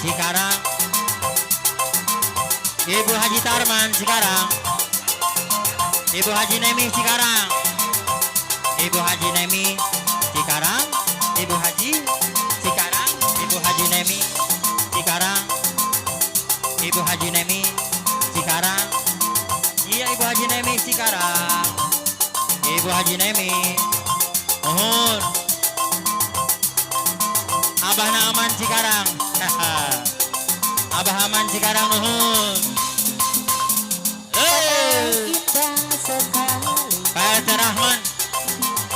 Cikarang. Ibu Haji Tarman Cikarang. Ibu Haji Nemi Cikarang. Ibu Haji Nemi Cikarang. Ibu Haji Cikarang. Ibu Haji Nemi Cikarang. Ibu Haji Nemi Cikarang. Iya Ibu Haji Nemi Cikarang. Ibu Haji Nemi. Mohon. Abah Naaman Cikarang. Abah Aman Cikarang nuhun. Indah sekali Pak Rahman.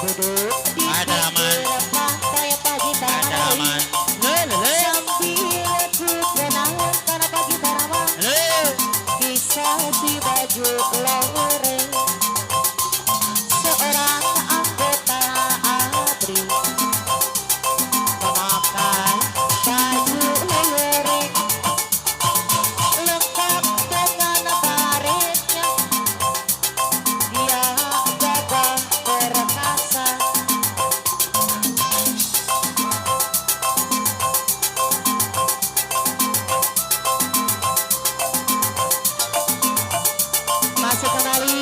duduk di Pak Rahman. pinggir pantai pagi Pak taraman Rahman. sambil ku kenang karena pagi taraman kisah si baju loreng seorang anggota ABRI memakai baju loreng lengkap dengan baretnya dia gagah perkasa masih kembali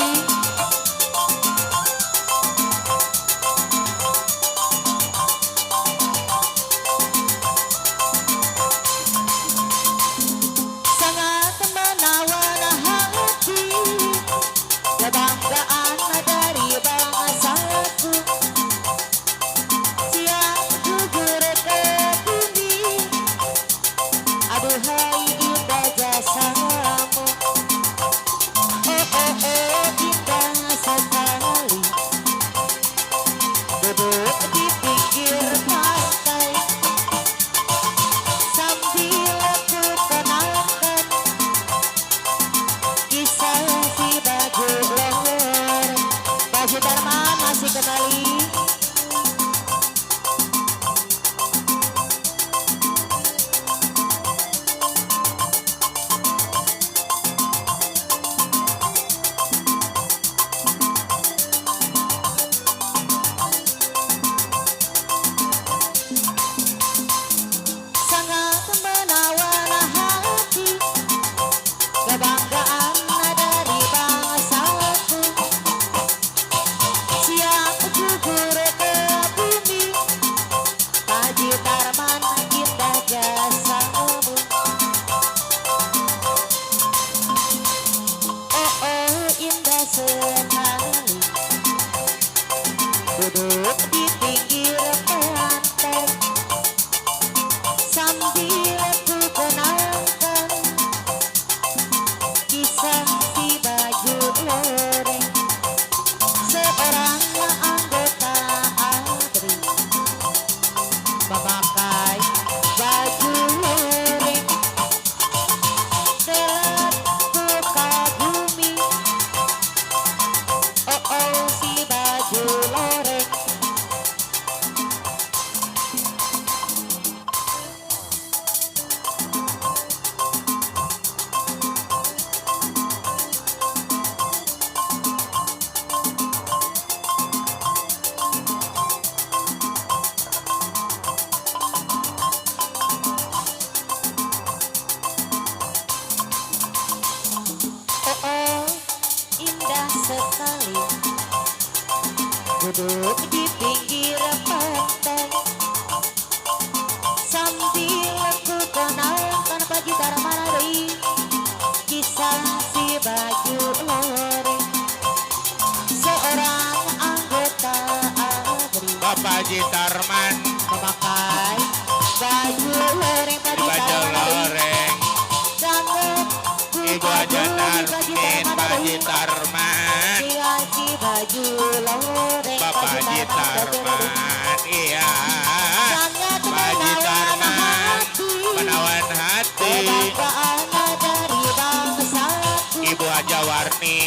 sangat menawan hati kebanggaan dari bangsaku siap gugur ke bumi aduhai indah jasamu indah sekali duduk di pinggir pantai sambil ku kenangkan kisah si baju loreng baju Darman masih kembali sangat menawan hati kebanggaan dari bangsaku siap gugur ke bumi Haji Tarman indah jasamu indah sekali duduk di pinggir pantai sambil ku kenangkan kisah si baju loreng seorang anggota ABRI memakai baju loreng telat ku kagumi si baju loreng indah sekali duduk di pinggir pantai sambil ku kenangkan pagi Tarman dari kisah si baju loreng seorang anggota ABRI Bapak Haji Tarman. memakai baju loreng pagi Baju Tarman loreng. Ibu Haji Tarmin. Pak Haji Tarman. si baju loreng Bapak Haji Tarman. Iya. sangat Pak Haji Tarman. hati Menawan hati. kebanggaan dari bangsaku Ibu Haja Warni.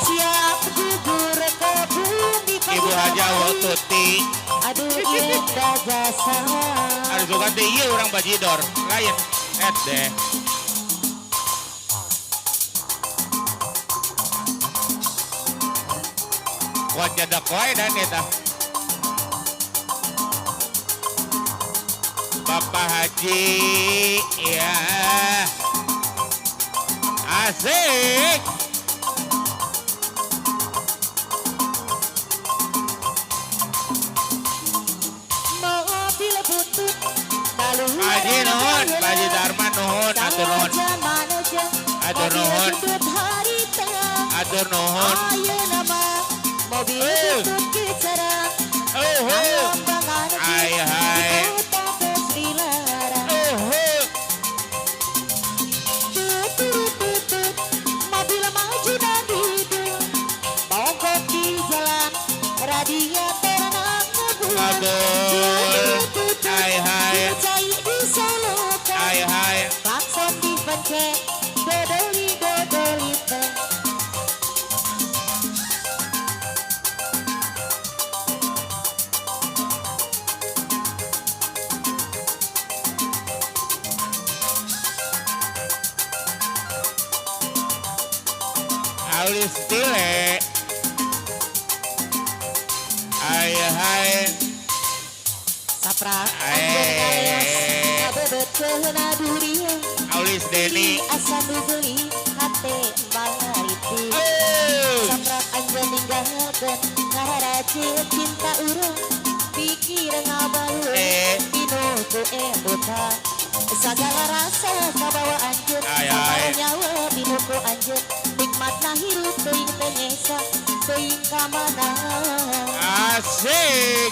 siap gugur ke bumi Ibu Haja Wotuti. aduh indah jasa Harus juga iya orang bajidor. Lain. Deh. Kuat jadak koe dan eta. Bapak Haji, ya Asik. Mobil butut lalu Haji nuhun, Haji Darman nuhun, atur nuhun, atur nuhun, atur nuhun. Ayo nama mobil butut bicara Hai hai. Mobil maju dan hidup mogok di jalan radiator Kabul. Hai hai. Percaya di solokan Hai hai. klakson dipencet dodoli dodoli teh. Aulis tile. Hai hai. Sapra anjir kaleos ngabebet keuna duria Aulis Deni. asa nubeli hate balaritu. Sapra anjir ninggalkeun ngararaceun cinta urang pikir ngabalu dinu ku buta segala rasa kabawa anjir sabara nyawa dinu ku anjir nikmatna hirup teuing teu nyesa teuing ka mana. Asik.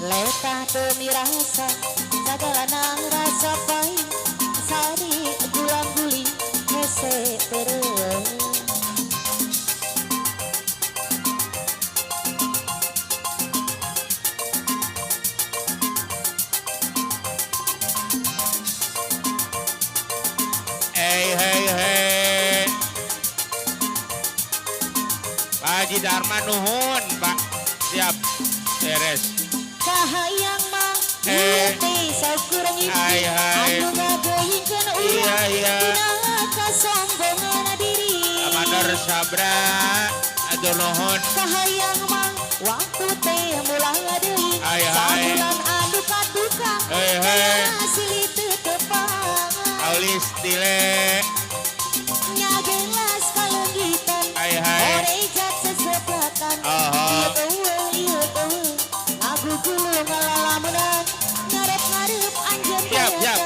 Letah pemirasa sagalana rasa pahit sari gulang guli hese terus. Hei hei hei. Pak Haji Darman nuhun, Pak. Siap. Beres. Kahayang mang ieu teh saukurang Hai, hai. anu ngagoyingkeun Iya, urang iya. dina kasombongan diri. Amanor Sabra. Atur nuhun. Kahayang mang waktu teh mulang deui Hai, hai. sabulan anu katukang Hei, hei. silih teu tepang. Aulis tile. Nya gelas kalenggitan Hai hai. orejat seseplakan Aha. ieu eueuh ngagu gulu ngalalamunan ngarep-ngarep anjeun Siap, siap.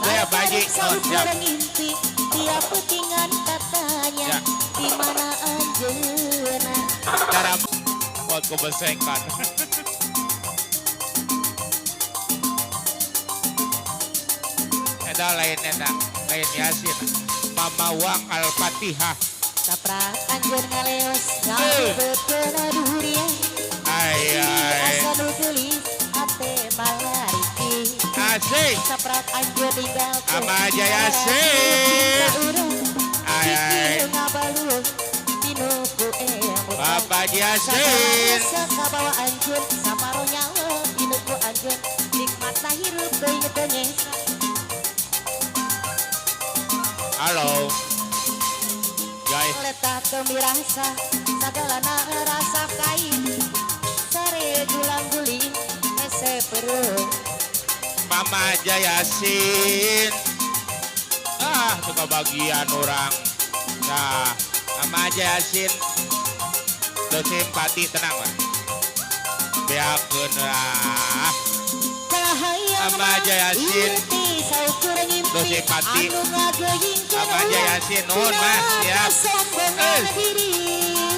Siap, Pak Haji. Oh, siap. ngimpi tiap petingan katanya Ya. di mana anjeunna. Cara buat kebesekan. Eta lain eta, lain Yasin. Mama Wang Al-Fatihah. Saprak anjeun ngaleos ngabeutkeun durian Hai hai. asa nu geulis hate malariki. Asik. Saprak anjeun ninggalkeun Ama aja Yasin. Hai hai. Bapak Yasin. Kabawa anjeun saparo nyawa dinu ku anjeun nikmatna hirup teuing teu nyesa. Halo. Guys, Letah kemirasa sagalana rasa kain sare gulang guling hese perut. Mama aja Yasin. Ah, suka bagian orang. Nah, Mama aja Yasin. Lo simpati tenang lah. Biarkan lah. Sama aja Yasin. Lo simpati. Sama aja Yasin. Nuhun mas, siap.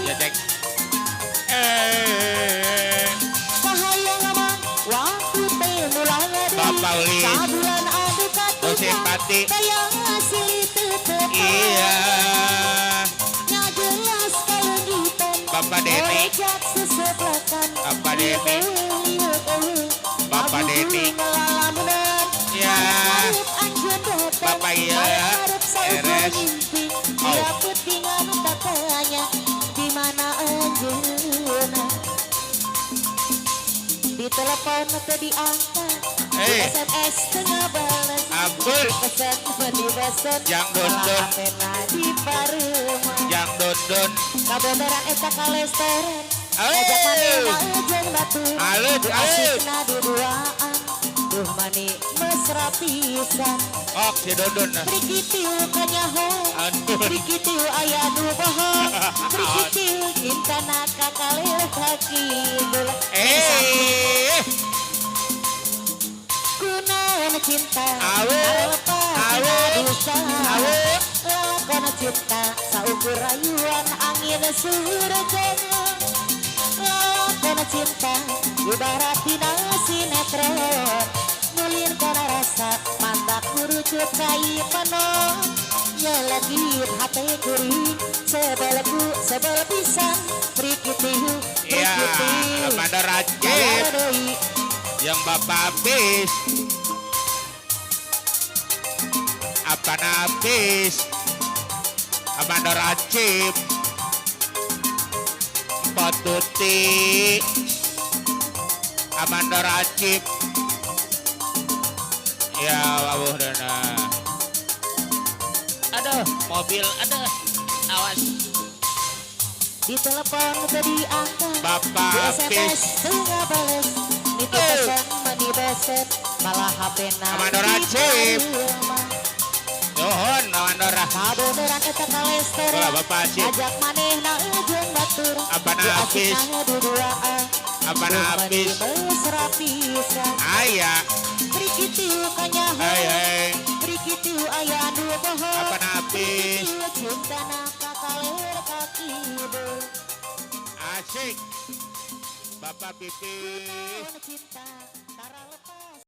Ya cek. Bapak Uli. Lo simpati. Iya. Bapak Deni. Bapak Deni. Bapak Deni. Ya. Bapak iya. Eres. Oh. Di telepon atau diangkat, Eh. SMS tengah balas. Ampun. Pesan di pesan. Jang dondon. Di parema. Yang dondon. Kaboneran eta kalesteran. Halo. Ajak manehna jeung batu. Halo, halo. Asikna di duaan. aduh mani mesra pisan Ok si Dodon. Prikitiu kanyaho Aduh. Prikitiu aya nu bohong Prikitiu cintana kakalir kaki Kunaon cinta Awe. Awe. dosa Awe. Lakon cinta saukur rayuan angin surga Lakon cinta ibarat dina sinetron Nulin kana rasa mandak kurucut cai penuh Nyelekit hati kuring sebel pisan Prikitiu Iya, Amanda Rajib yang Bapak habis. Apa habis? Amanda Rajib. Patuti. Amanda Rajib. Ya, Babu Dana. Aduh, mobil, aduh. Awas. Di telepon tadi angkat Bapak Di habis. SMS tengah bales Itu pesan mani beset Malah HP na Amanda Rajib. Nuhun, Amanda. Kaboneran eta kalester Wah, Bapak Rajib. Ajak maneh na ujung batur Apa na habis? duduaan Apa na habis? Mesra pisan Ayah. Prikitiu kanyaho Hai. Prikitiu aya nu bohong Apa na habis? Prikitiu cintana kakalir kaki Asik. Bapak pipis. cinta, cara lepas